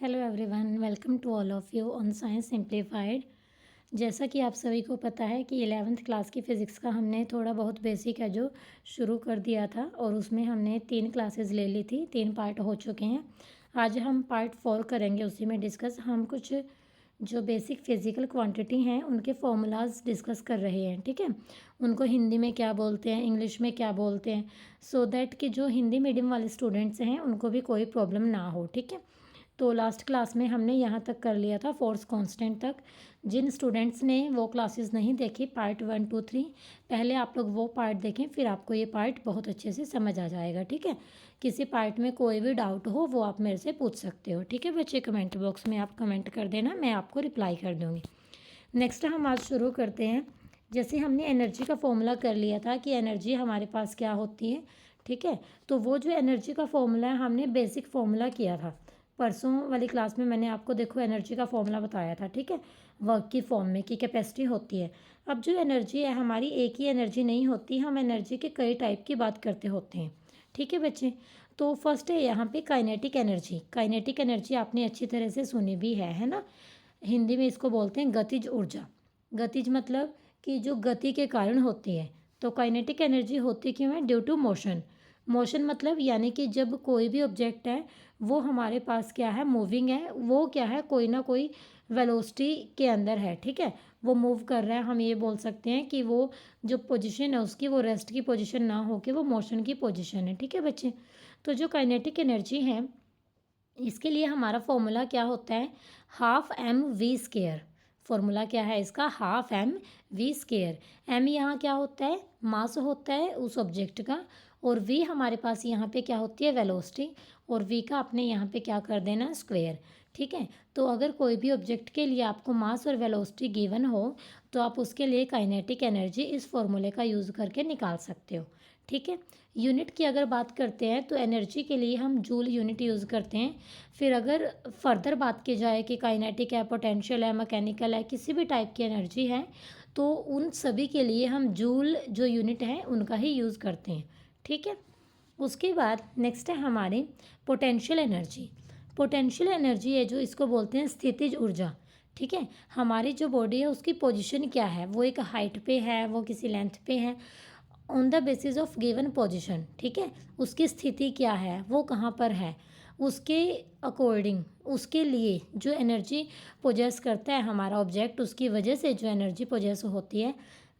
Hello everyone, welcome to all of you on science simplified. जैसा कि आप सभी को पता है कि 11th क्लास की फ़िज़िक्स का हमने थोड़ा बहुत बेसिक है जो शुरू कर दिया था और उसमें हमने 3 क्लासेस ले ली थी, 3 पार्ट हो चुके हैं। आज हम पार्ट 4 करेंगे, उसी में डिस्कस हम कुछ जो बेसिक फ़िज़िकल क्वांटिटी हैं उनके फॉर्मूलाज डिस्कस कर रहे हैं। ठीक है, उनको हिंदी में क्या बोलते हैं, इंग्लिश में क्या बोलते हैं, सो दैट कि जो हिंदी मीडियम वाले स्टूडेंट्स हैं उनको भी कोई प्रॉब्लम ना हो। ठीक है, तो लास्ट क्लास में हमने यहाँ तक कर लिया था फोर्स कांस्टेंट तक। जिन स्टूडेंट्स ने वो क्लासेस नहीं देखी पार्ट 1, 2, 3, पहले आप लोग वो पार्ट देखें, फिर आपको ये पार्ट बहुत अच्छे से समझ आ जाएगा। ठीक है, किसी पार्ट में कोई भी डाउट हो वो आप मेरे से पूछ सकते हो। ठीक है बच्चे, कमेंट बॉक्स में आप कमेंट कर देना, मैं आपको रिप्लाई कर दूँगी। नेक्स्ट हम आज शुरू करते हैं। जैसे हमने एनर्जी का फॉर्मूला कर लिया था कि एनर्जी हमारे पास क्या होती है। ठीक है, तो वो जो एनर्जी का फॉर्मूला है हमने बेसिक फॉर्मूला किया था परसों वाली क्लास में। मैंने आपको देखो एनर्जी का फॉर्मूला बताया था। ठीक है, वर्क की फॉर्म में कि कैपेसिटी होती है। अब जो एनर्जी है हमारी एक ही एनर्जी नहीं होती, हम एनर्जी के कई टाइप की बात करते होते हैं। ठीक है बच्चे, तो फर्स्ट है यहाँ पे काइनेटिक एनर्जी। काइनेटिक एनर्जी आपने अच्छी तरह से सुनी भी है ना। हिंदी में इसको बोलते हैं गतिज ऊर्जा। गतिज मतलब कि जो गति के कारण होती है। तो काइनेटिक एनर्जी होती क्यों है? Due to motion. मोशन मतलब यानी कि जब कोई भी ऑब्जेक्ट है वो हमारे पास क्या है, मूविंग है, वो क्या है, कोई ना कोई वेलोसिटी के अंदर है। ठीक है, वो मूव कर रहा है। हम ये बोल सकते हैं कि वो जो पोजीशन है उसकी वो रेस्ट की पोजीशन ना हो के वो मोशन की पोजीशन है। ठीक है बच्चे, तो जो काइनेटिक एनर्जी है इसके लिए हमारा फॉर्मूला क्या होता है? Half m v square. Formula क्या है इसका? Half m v square. M यहाँ क्या होता है? मास होता है उस ऑब्जेक्ट का, और वी हमारे पास यहाँ पे क्या होती है? वेलोसिटी। और वी का अपने यहाँ पे क्या कर देना? स्क्वायर। ठीक है, तो अगर कोई भी ऑब्जेक्ट के लिए आपको मास और वेलोसिटी गिवन हो तो आप उसके लिए काइनेटिक एनर्जी इस फॉर्मूले का यूज़ करके निकाल सकते हो। ठीक है, यूनिट की अगर बात करते हैं तो एनर्जी के लिए हम जूल यूनिट यूज़ करते हैं। फिर अगर फर्दर बात की जाए कि काइनेटिक है, पोटेंशियल है, मैकेनिकल है, किसी भी टाइप की एनर्जी है तो उन सभी के लिए हम जूल जो यूनिट है उनका ही यूज़ करते हैं। ठीक है, उसके बाद नेक्स्ट है हमारी पोटेंशियल एनर्जी। पोटेंशियल एनर्जी है जो इसको बोलते हैं स्थितिज ऊर्जा। ठीक है, हमारी जो बॉडी है उसकी पोजीशन क्या है, वो एक हाइट पे है, वो किसी लेंथ पे है, on the basis of given position. ठीक है, उसकी स्थिति क्या है, वो कहाँ पर है, उसके अकॉर्डिंग उसके लिए जो एनर्जी पोजेस करता है हमारा ऑब्जेक्ट, उसकी वजह से जो एनर्जी पोजेस होती है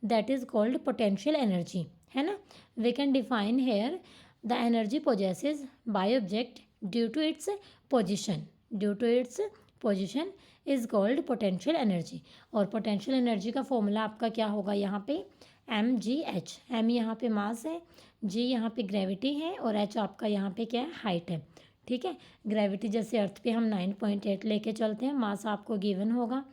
that is called potential energy, है ना। We can define here the energy possesses by object due to its position. Due to its position is called potential energy. और पोटेंशियल एनर्जी का फॉर्मूला आपका क्या होगा यहाँ पे? M G H. एम यहाँ पे मास है, जी यहाँ पे ग्रेविटी है, और एच आपका यहाँ पे क्या है? हाइट है। ठीक है, ग्रेविटी जैसे अर्थ पे हम 9.8 लेके चलते हैं, मास आपको गिवन होगा,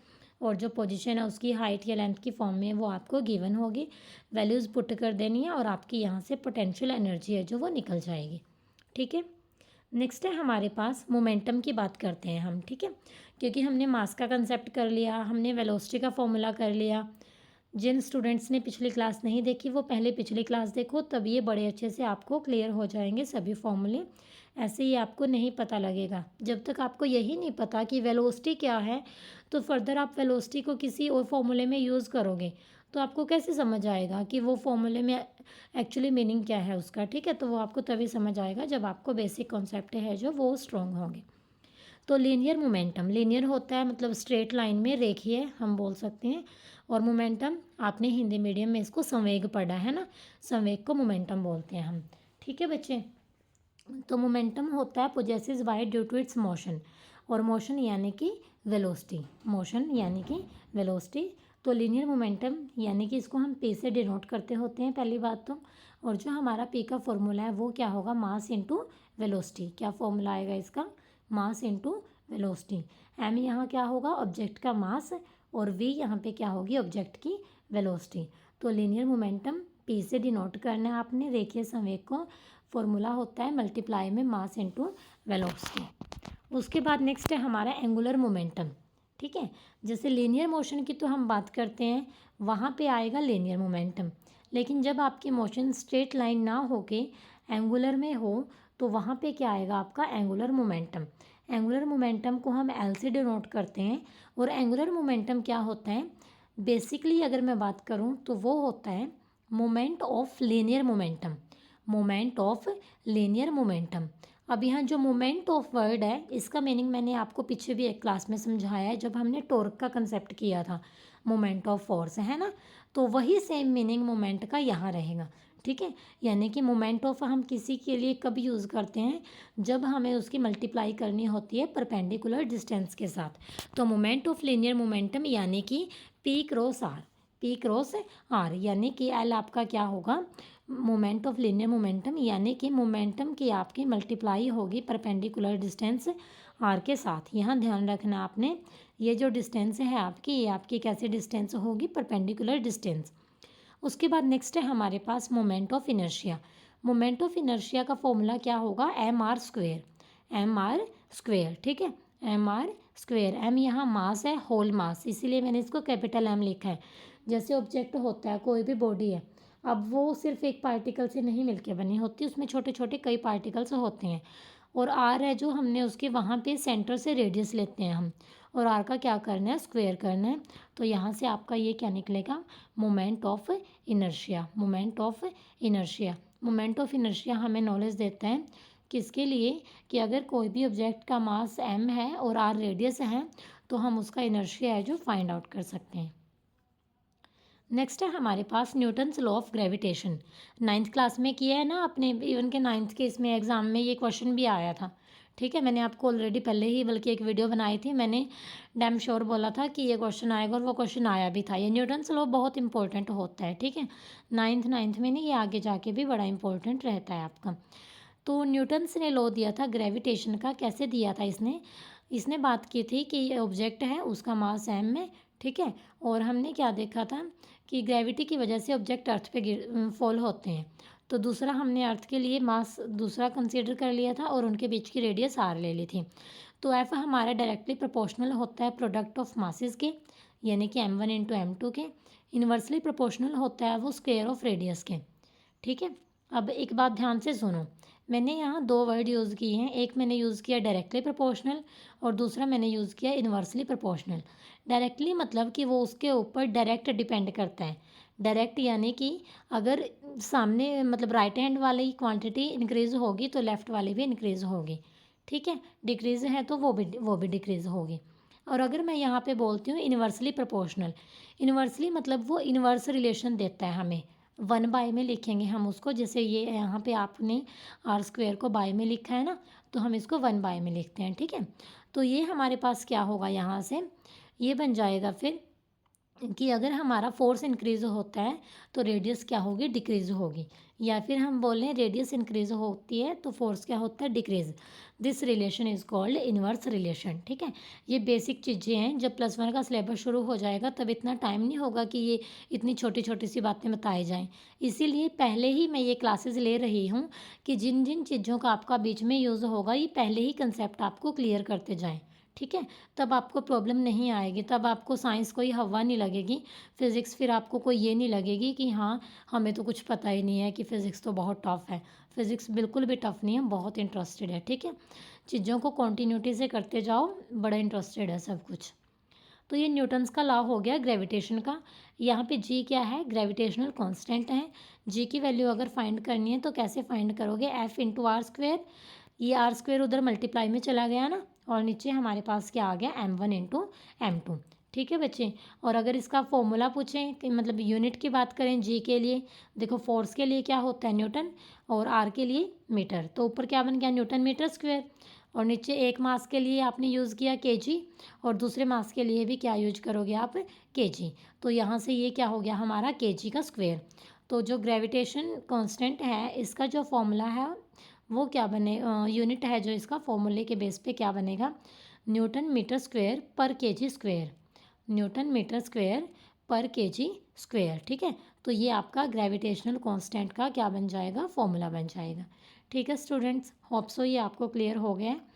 और जो पोजीशन है उसकी हाइट या लेंथ की फॉर्म में वो आपको गिवन होगी। वैल्यूज़ पुट कर देनी है और आपकी यहाँ से पोटेंशियल एनर्जी है जो वो निकल जाएगी। ठीक है, नेक्स्ट है हमारे पास मोमेंटम की बात करते हैं हम। ठीक है, क्योंकि हमने मास का कंसेप्ट कर लिया, हमने वेलोसिटी का फॉर्मूला कर लिया। जिन स्टूडेंट्स ने पिछली क्लास नहीं देखी वो पहले पिछली क्लास देखो, तब ये बड़े अच्छे से आपको क्लियर हो जाएंगे सभी फॉर्मूले। ऐसे ही आपको नहीं पता लगेगा जब तक आपको यही नहीं पता कि वेलोसिटी क्या है, तो फर्दर आप वेलोसिटी को किसी और फॉर्मूले में यूज़ करोगे तो आपको कैसे समझ आएगा कि वो फॉर्मूले में एक्चुअली मीनिंग क्या है उसका। ठीक है, तो वो आपको तभी समझ आएगा जब आपको बेसिक कॉन्सेप्ट है जो वो स्ट्रॉन्ग होंगे। तो लीनियर मोमेंटम, लीनियर होता है मतलब स्ट्रेट लाइन में रेखीय हम बोल सकते हैं, और मोमेंटम आपने हिंदी मीडियम में इसको संवेग पढ़ा है ना, संवेग को मोमेंटम बोलते हैं हम। ठीक है बच्चे, तो मोमेंटम होता है possesses by due to its motion, और मोशन यानी कि वेलोसिटी, मोशन यानी कि वेलोसिटी। तो लीनियर मोमेंटम यानी कि इसको हम पी से डिनोट करते होते हैं पहली बात तो, और जो हमारा पी का फॉर्मूला है वो क्या होगा? Mass into velocity. क्या फॉर्मूला आएगा इसका? Mass into velocity. एम यहाँ क्या होगा? ऑब्जेक्ट का मास, और वी यहाँ पे क्या होगी? ऑब्जेक्ट की वेलोसिटी। तो लीनियर मोमेंटम पी से डिनोट करना है आपने रेखीय संवेग को, फॉर्मूला होता है मल्टीप्लाई में मास इंटू वेलोसिटी। उसके बाद नेक्स्ट है हमारा एंगुलर मोमेंटम। ठीक है, जैसे लीनियर मोशन की तो हम बात करते हैं, वहाँ पे आएगा लीनियर मोमेंटम, लेकिन जब आपकी मोशन स्ट्रेट लाइन ना होके एंगुलर में हो तो वहाँ पे क्या आएगा आपका एंगुलर मोमेंटम। एंगुलर मोमेंटम को हम एल से डिनोट करते हैं। और एंगुलर मोमेंटम क्या होता है, बेसिकली अगर मैं बात करूँ तो वो होता है moment of linear momentum. Moment of linear momentum. अब यहाँ जो मोमेंट ऑफ वर्ड है इसका मीनिंग मैंने आपको पीछे भी एक क्लास में समझाया है जब हमने टॉर्क का कंसेप्ट किया था, मोमेंट ऑफ फोर्स, है ना। तो वही सेम मीनिंग मोमेंट का यहाँ रहेगा, ठीक है। यानी कि मोमेंट ऑफ हम किसी के लिए कब यूज़ करते हैं, जब हमें उसकी मल्टीप्लाई करनी होती है परपेंडिकुलर डिस्टेंस के साथ। तो मोमेंट ऑफ लीनियर मोमेंटम यानी कि p cross r, p cross r, यानी कि एल आपका क्या होगा, मोमेंट ऑफ लीनियर मोमेंटम, यानी कि मोमेंटम की आपकी मल्टीप्लाई होगी परपेंडिकुलर डिस्टेंस आर के साथ। यहाँ ध्यान रखना आपने, ये जो डिस्टेंस है आपकी, ये आपकी कैसी डिस्टेंस होगी, परपेंडिकुलर डिस्टेंस। उसके बाद नेक्स्ट है हमारे पास moment of inertia. Moment of inertia का फॉर्मूला क्या होगा, M R square, M R square, ठीक है, एम आर स्क्वेयर। एम यहाँ मास है, होल मास, इसीलिए मैंने इसको कैपिटल एम लिखा है। जैसे ऑब्जेक्ट होता है, कोई भी बॉडी है, अब वो सिर्फ एक पार्टिकल से नहीं मिलके बनी होती, उसमें छोटे छोटे कई पार्टिकल्स होते हैं। और आर है जो हमने उसके वहाँ पे सेंटर से रेडियस लेते हैं हम, और आर का क्या करना है, स्क्वायर करना है। तो यहाँ से आपका ये क्या निकलेगा, moment of inertia, moment of inertia. Moment of inertia हमें नॉलेज देता है किसके लिए, कि अगर कोई भी ऑब्जेक्ट का मास एम है और आर रेडियस है तो हम उसका इनर्शिया है जो फाइंड आउट कर सकते हैं। नेक्स्ट है हमारे पास Newton's law of gravitation. 9th class में किया है ना आपने, इवन के 9th के इसमें एग्ज़ाम में ये क्वेश्चन भी आया था, ठीक है। मैंने आपको ऑलरेडी पहले ही बल्कि एक वीडियो बनाई थी, मैंने डैम श्योर बोला था कि ये क्वेश्चन आएगा, और वो क्वेश्चन आया भी था। ये न्यूटन्स लॉ बहुत इंपॉर्टेंट होता है, ठीक है, 9th में नहीं, ये आगे जाके भी बड़ा इंपॉर्टेंट रहता है आपका। तो न्यूटन्स ने लॉ दिया था ग्रेविटेशन का, कैसे दिया था इसने, इसने बात की थी कि ये ऑब्जेक्ट है उसका मास एम में, ठीक है, और हमने क्या देखा था कि ग्रेविटी की वजह से ऑब्जेक्ट अर्थ पे फॉल होते हैं। तो दूसरा हमने अर्थ के लिए मास दूसरा कंसीडर कर लिया था और उनके बीच की रेडियस आर ले ली थी। तो एफ हमारा डायरेक्टली प्रोपोर्शनल होता है प्रोडक्ट ऑफ मासेस के, यानी कि m1 इंटू m2 के। इन्वर्सली प्रोपोर्शनल होता है वो स्क्वायर ऑफ रेडियस के, ठीक है। अब एक बात ध्यान से सुनो, मैंने यहाँ दो वर्ड यूज़ किए हैं, एक मैंने यूज़ किया डायरेक्टली प्रोपोर्शनल और दूसरा मैंने यूज़ किया इन्वर्सली प्रोपोर्शनल। डायरेक्टली मतलब कि वो उसके ऊपर डायरेक्ट डिपेंड करता है। डायरेक्ट यानी कि अगर सामने मतलब राइट हैंड वाली क्वांटिटी इंक्रीज़ होगी तो लेफ़्ट वाली भी इंक्रीज़ होगी, ठीक है। डिक्रीज़ है तो वो भी डिक्रीज़ होगी। और अगर मैं यहाँ पे बोलती हूँ इन्वर्सली प्रोपोर्शनल, इन्वर्सली मतलब वो इन्वर्स रिलेशन देता है हमें, 1/, में लिखेंगे हम उसको, जैसे ये यहाँ पे आपने आर स्क्वायर को बाय में लिखा है ना, तो हम इसको 1/, में लिखते हैं, ठीक है। तो ये हमारे पास क्या होगा, यहाँ से ये बन जाएगा फिर कि अगर हमारा फोर्स इंक्रीज़ होता है तो रेडियस क्या होगी, डिक्रीज़ होगी। या फिर हम बोलें रेडियस इंक्रीज़ होती है तो फोर्स क्या होता है, decrease. This relation is called inverse relation, ठीक है। ये बेसिक चीज़ें हैं, जब +1 का सिलेबस शुरू हो जाएगा तब इतना टाइम नहीं होगा कि ये इतनी छोटी छोटी सी बातें बताई जाएँ। इसीलिए पहले ही मैं ये क्लासेस ले रही हूँ कि जिन जिन चीज़ों का आपका बीच में यूज़ होगा ये पहले ही कंसेप्ट आपको क्लियर करते जाएँ, ठीक है। तब आपको प्रॉब्लम नहीं आएगी, तब आपको साइंस कोई हवा नहीं लगेगी, फिज़िक्स फिर आपको कोई ये नहीं लगेगी कि हाँ हमें तो कुछ पता ही नहीं है, कि फ़िज़िक्स तो बहुत टफ है। फ़िज़िक्स बिल्कुल भी टफ नहीं है, बहुत इंटरेस्टेड है, ठीक है। चीज़ों को कॉन्टीन्यूटी से करते जाओ, बड़ा इंटरेस्टेड है सब कुछ। तो ये न्यूटन्स का लॉ हो गया ग्रेविटेशन का। यहाँ पे जी क्या है, ग्रेविटेशनल कांस्टेंट है। जी की वैल्यू अगर फाइंड करनी है तो कैसे फाइंड करोगे, एफ इंटू आर स्क्वेयर, ये आर स्क्वेयर उधर मल्टीप्लाई में चला गया ना, और नीचे हमारे पास क्या आ गया, m1 इंटू m2, ठीक है बच्चे। और अगर इसका फॉर्मूला पूछें कि मतलब यूनिट की बात करें जी के लिए, देखो फोर्स के लिए क्या होता है न्यूटन, और आर के लिए मीटर, तो ऊपर क्या बन गया, न्यूटन मीटर स्क्वेयर। और नीचे एक मास के लिए आपने यूज़ किया केजी, और दूसरे मास के लिए भी क्या यूज करोगे आप, केजी। तो यहाँ से ये क्या हो गया हमारा, केजी का स्क्वेयर। तो जो ग्रेविटेशन कांस्टेंट है इसका जो फॉर्मूला है वो क्या बने, यूनिट है जो इसका, फॉर्मूले के बेस पे क्या बनेगा, न्यूटन मीटर स्क्वेयर पर KG square, newton metre square पर केजी स्क्वेयर, ठीक है। तो ये आपका ग्रेविटेशनल कांस्टेंट का क्या बन जाएगा, फॉर्मूला बन जाएगा, ठीक है स्टूडेंट्स। होप सो ये आपको क्लियर हो गया है।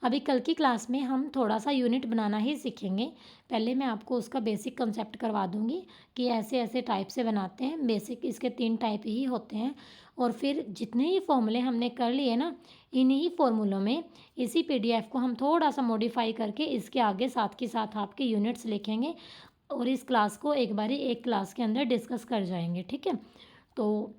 अभी कल की क्लास में हम थोड़ा सा यूनिट बनाना ही सीखेंगे। पहले मैं आपको उसका बेसिक कंसेप्ट करवा दूंगी कि ऐसे ऐसे टाइप से बनाते हैं, बेसिक इसके 3 टाइप ही होते हैं। और फिर जितने ही फॉर्मूले हमने कर लिए ना, इन्हीं फॉर्मूलों में इसी पीडीएफ को हम थोड़ा सा मॉडिफाई करके इसके आगे साथ के साथ आपके यूनिट्स लिखेंगे और इस क्लास को एक बारी एक क्लास के अंदर डिस्कस कर जाएंगे। ठीक है, तो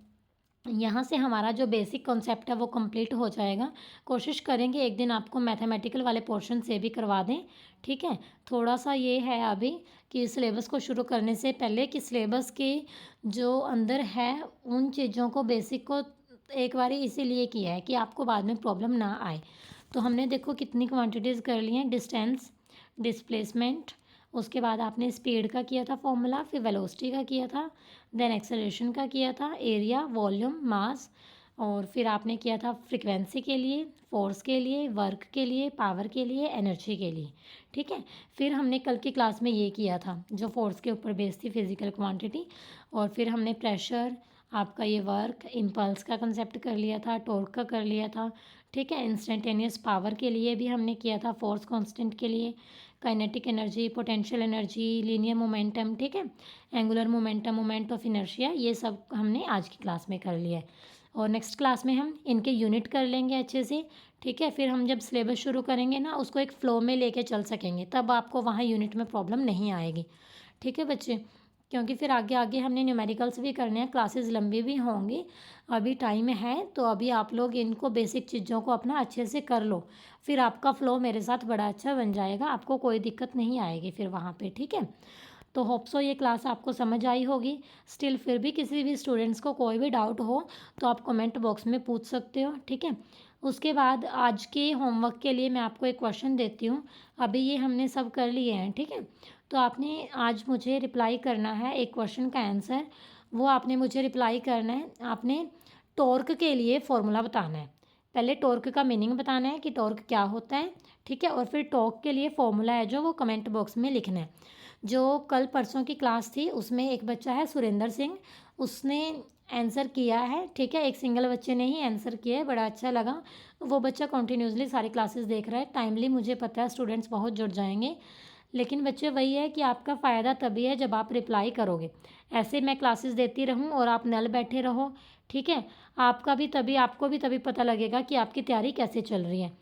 यहाँ से हमारा जो बेसिक कॉन्सेप्ट है वो कंप्लीट हो जाएगा। कोशिश करेंगे एक दिन आपको मैथमेटिकल वाले पोर्शन से भी करवा दें। ठीक है, थोड़ा सा ये है अभी कि सिलेबस को शुरू करने से पहले कि सिलेबस के जो अंदर है उन चीज़ों को बेसिक को एक बारी इसीलिए किया है कि आपको बाद में प्रॉब्लम ना आए। तो हमने देखो कितनी क्वांटिटीज़ कर ली हैं, डिस्टेंस, डिस्प्लेसमेंट, उसके बाद आपने स्पीड का किया था फॉर्मूला, फिर वेलोसिटी का किया था, देन एक्सेलरेशन का किया था, एरिया, वॉल्यूम, मास, और फिर आपने किया था फ्रीक्वेंसी के लिए, फोर्स के लिए, वर्क के लिए, पावर के लिए, एनर्जी के लिए। ठीक है, फिर हमने कल की क्लास में ये किया था जो फोर्स के ऊपर बेस्ड थी, फिजिकल क्वांटिटी, और फिर हमने प्रेशर, आपका ये वर्क, इम्पल्स का कंसेप्ट कर लिया था, टॉर्क का कर लिया था। ठीक है, इंस्टेंटेनियस पावर के लिए भी हमने किया था, फोर्स कांस्टेंट के लिए, kinetic energy, potential energy, linear momentum, ठीक है, angular momentum, moment of inertia, ये सब हमने आज की क्लास में कर लिया है। और नेक्स्ट क्लास में हम इनके यूनिट कर लेंगे अच्छे से। ठीक है, फिर हम जब सिलेबस शुरू करेंगे ना उसको एक फ़्लो में लेके चल सकेंगे, तब आपको वहाँ यूनिट में प्रॉब्लम नहीं आएगी। ठीक है बच्चे, क्योंकि फिर आगे आगे हमने न्यूमेरिकल्स भी करने हैं, क्लासेस लंबी भी होंगी, अभी टाइम है, तो अभी आप लोग इनको बेसिक चीज़ों को अपना अच्छे से कर लो, फिर आपका फ़्लो मेरे साथ बड़ा अच्छा बन जाएगा, आपको कोई दिक्कत नहीं आएगी फिर वहाँ पे। ठीक है, तो होप सो ये क्लास आपको समझ आई होगी। स्टिल फिर भी किसी भी स्टूडेंट्स को कोई भी डाउट हो तो आप कमेंट बॉक्स में पूछ सकते हो। ठीक है, उसके बाद आज के होमवर्क के लिए मैं आपको एक क्वेश्चन देती हूँ। अभी ये हमने सब कर लिए हैं। ठीक है, तो आपने आज मुझे रिप्लाई करना है एक क्वेश्चन का आंसर, वो आपने मुझे रिप्लाई करना है। आपने टॉर्क के लिए फॉर्मूला बताना है, पहले टॉर्क का मीनिंग बताना है कि टॉर्क क्या होता है। ठीक है, और फिर टॉर्क के लिए फॉर्मूला है जो वो कमेंट बॉक्स में लिखना है। जो कल परसों की क्लास थी उसमें एक बच्चा है सुरेंद्र सिंह, उसने आंसर किया है। ठीक है, एक सिंगल बच्चे ने ही आंसर किया है, बड़ा अच्छा लगा। वो बच्चा कंटिन्यूसली सारी क्लासेस देख रहा है टाइमली, मुझे पता है स्टूडेंट्स बहुत जुड़ जाएंगे। लेकिन बच्चे वही है कि आपका फ़ायदा तभी है जब आप रिप्लाई करोगे। ऐसे मैं क्लासेस देती रहूं और आप नल बैठे रहो, ठीक है, आपको भी तभी पता लगेगा कि आपकी तैयारी कैसे चल रही है।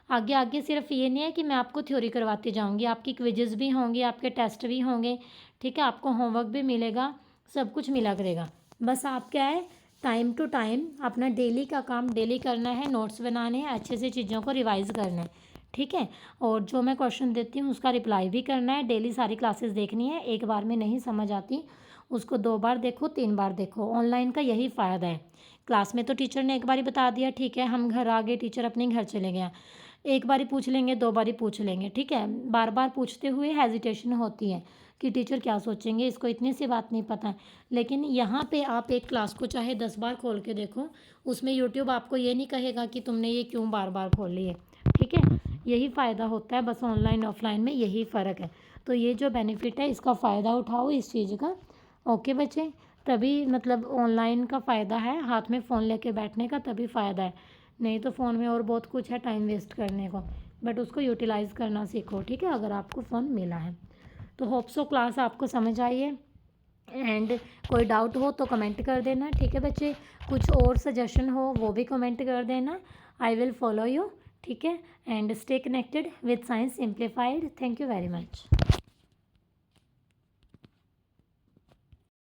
आगे आगे सिर्फ ये नहीं है कि मैं आपको थ्योरी करवाती जाऊंगी, आपकी क्विजेस भी होंगी, आपके टेस्ट भी होंगे। ठीक है, आपको होमवर्क भी मिलेगा, सब कुछ मिला करेगा। बस आप क्या है, टाइम टू टाइम अपना डेली का काम डेली करना है, नोट्स बनाने हैं, अच्छे से चीज़ों को रिवाइज़ करना है। ठीक है, और जो मैं क्वेश्चन देती हूँ उसका रिप्लाई भी करना है, डेली सारी क्लासेस देखनी है, एक बार में नहीं समझ आती उसको 2 बार देखो, 3 बार देखो। ऑनलाइन का यही फ़ायदा है, क्लास में तो टीचर ने एक बार ही बता दिया, ठीक है, हम घर आ गए, टीचर अपने घर चले गया, एक बार ही पूछ लेंगे, 2 बार ही पूछ लेंगे। ठीक है, बार बार पूछते हुए हेजिटेशन होती है कि टीचर क्या सोचेंगे, इसको इतनी सी बात नहीं पता है। लेकिन यहाँ पे आप एक क्लास को चाहे 10 बार खोल के देखो, उसमें यूट्यूब आपको ये नहीं कहेगा कि तुमने ये क्यों बार बार खोल ली है। ठीक है, यही फ़ायदा होता है, बस ऑनलाइन ऑफलाइन में यही फ़र्क है। तो ये जो बेनिफिट है इसका फ़ायदा उठाओ इस चीज़ का। ओके बच्चे, तभी मतलब ऑनलाइन का फ़ायदा है, हाथ में फ़ोन लेके बैठने का तभी फ़ायदा है, नहीं तो फ़ोन में और बहुत कुछ है टाइम वेस्ट करने को, बट उसको यूटिलाइज़ करना सीखो। ठीक है, अगर आपको फ़ोन मिला है तो होप सो क्लास आपको समझ आई है। एंड कोई डाउट हो तो कमेंट कर देना। ठीक है बच्चे, कुछ और सजेशन हो वो भी कमेंट कर देना, आई विल फॉलो यू। ठीक है, and stay connected with science simplified. Thank you very much.